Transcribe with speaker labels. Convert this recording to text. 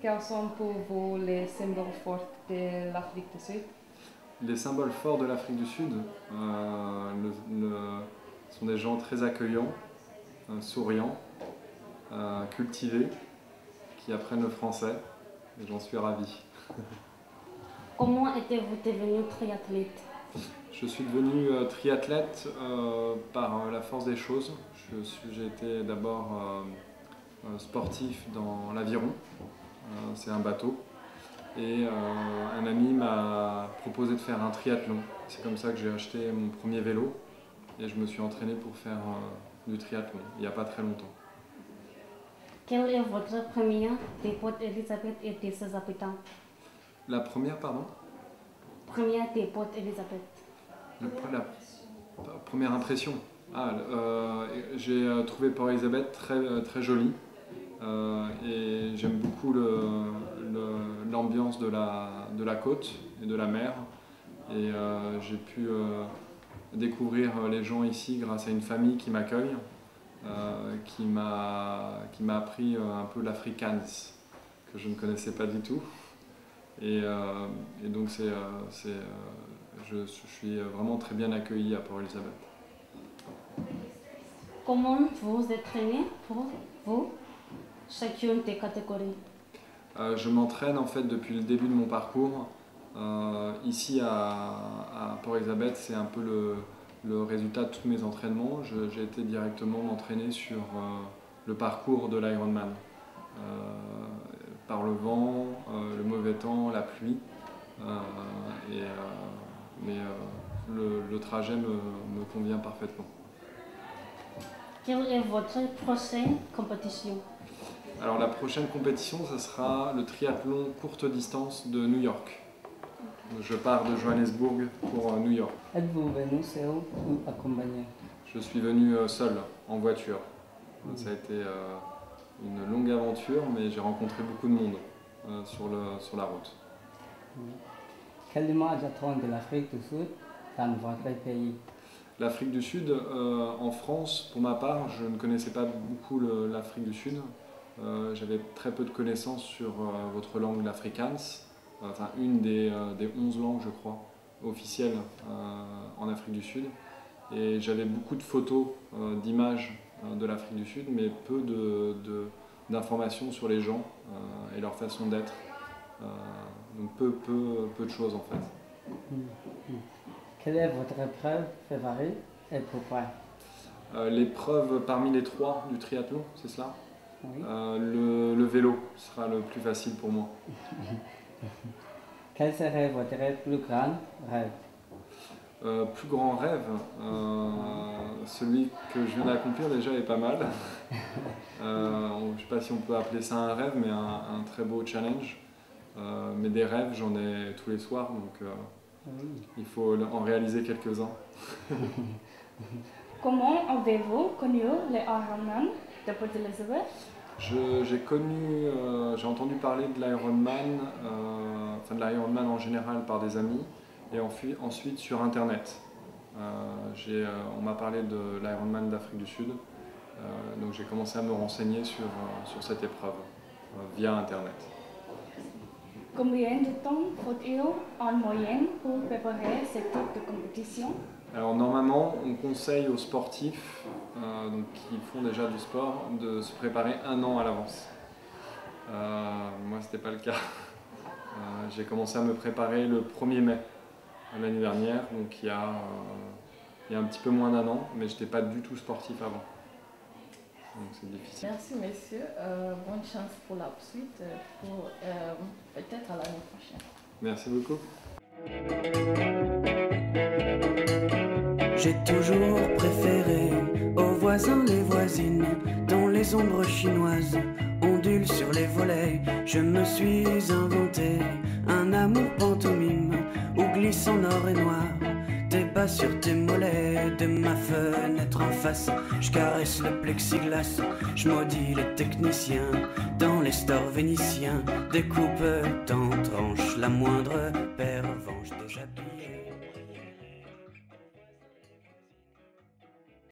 Speaker 1: Quels sont pour vous les symboles forts de l'Afrique du Sud?
Speaker 2: Les symboles forts de l'Afrique du Sud sont des gens très accueillants, souriants, cultivés, qui apprennent le français, et j'en suis ravi.
Speaker 3: Comment êtes-vous devenu triathlète?
Speaker 2: Je suis devenu triathlète par la force des choses. J'ai été d'abord sportif dans l'aviron, c'est un bateau, et un ami m'a proposé de faire un triathlon. C'est comme ça que j'ai acheté mon premier vélo et je me suis entraîné pour faire du triathlon il n'y a pas très longtemps.
Speaker 3: Quel est votre premier dépôt Elisabeth et de ses habitants?
Speaker 2: La première, pardon?
Speaker 3: Première dépôt Elisabeth.
Speaker 2: La première impression. J'ai trouvé Port-Elisabeth très jolie et j'aime beaucoup l'ambiance de la côte et de la mer. Et j'ai pu découvrir les gens ici grâce à une famille qui m'accueille, qui m'a appris un peu l'afrikaans que je ne connaissais pas du tout. Et donc je suis vraiment très bien accueilli à Port-Elisabeth.
Speaker 3: Comment vous entraînez pour vous chacune des catégories?
Speaker 2: Je m'entraîne en fait depuis le début de mon parcours. Ici à Port-Elisabeth, c'est un peu le résultat de tous mes entraînements. J'ai été directement m'entraîner sur le parcours de l'Ironman. Par le vent, le mauvais temps, la pluie. Mais le trajet me convient parfaitement.
Speaker 3: Quelle est votre prochaine compétition?
Speaker 2: Alors la prochaine compétition, ce sera le triathlon courte distance de New York. Je pars de Johannesburg pour New York.
Speaker 4: Êtes-vous venu seul ou accompagné?
Speaker 2: Je suis venu seul, en voiture. Ça a été une longue aventure, mais j'ai rencontré beaucoup de monde sur la route.
Speaker 4: Quelle image attend de l'Afrique du Sud dans votre pays?
Speaker 2: L'Afrique du Sud, en France, pour ma part, je ne connaissais pas beaucoup l'Afrique du Sud. J'avais très peu de connaissances sur votre langue, l'afrikaans. Enfin, une des 11 langues, je crois, officielles en Afrique du Sud. Et j'avais beaucoup de photos, d'images de l'Afrique du Sud, mais peu d'informations sur les gens et leur façon d'être. Donc peu de choses en fait.
Speaker 4: Quelle est votre épreuve favorite et pourquoi?
Speaker 2: L'épreuve parmi les 3 du triathlon, c'est cela?
Speaker 4: Oui.
Speaker 2: Le vélo sera le plus facile pour moi.
Speaker 4: Quel serait votre plus grand rêve?
Speaker 2: Plus grand rêve, celui que je viens d'accomplir déjà est pas mal. Je ne sais pas si on peut appeler ça un rêve, mais un très beau challenge. Mais des rêves, j'en ai tous les soirs, donc il faut en réaliser quelques-uns.
Speaker 1: Comment avez-vous connu les Ironman de Port-Elisabeth?
Speaker 2: J'ai entendu parler de l'Ironman, de l'Ironman en général par des amis, et ensuite sur Internet. On m'a parlé de l'Ironman d'Afrique du Sud, donc j'ai commencé à me renseigner sur cette épreuve via Internet.
Speaker 1: Combien de temps faut-il en moyenne pour préparer ce type de compétition?
Speaker 2: Alors normalement, on conseille aux sportifs qui font déjà du sport de se préparer 1 an à l'avance. Moi, ce n'était pas le cas. J'ai commencé à me préparer le 1er mai l'année dernière, donc il y a un petit peu moins d'1 an, mais je n'étais pas du tout sportif avant. Donc c'est difficile.
Speaker 5: Merci messieurs, bonne chance pour la suite, pour peut-être à l'année prochaine.
Speaker 2: Merci beaucoup.
Speaker 6: J'ai toujours préféré aux voisins les voisines, dont les ombres chinoises ondulent sur les volets. Je me suis inventé un amour pantomime où glisse en or et noir tes bas sur tes mollets. De ma fenêtre en face, je caresse le plexiglas, je maudis les techniciens dans les stores vénitiens. Découpe, t'en tranche la moindre pervenche déjà pillée.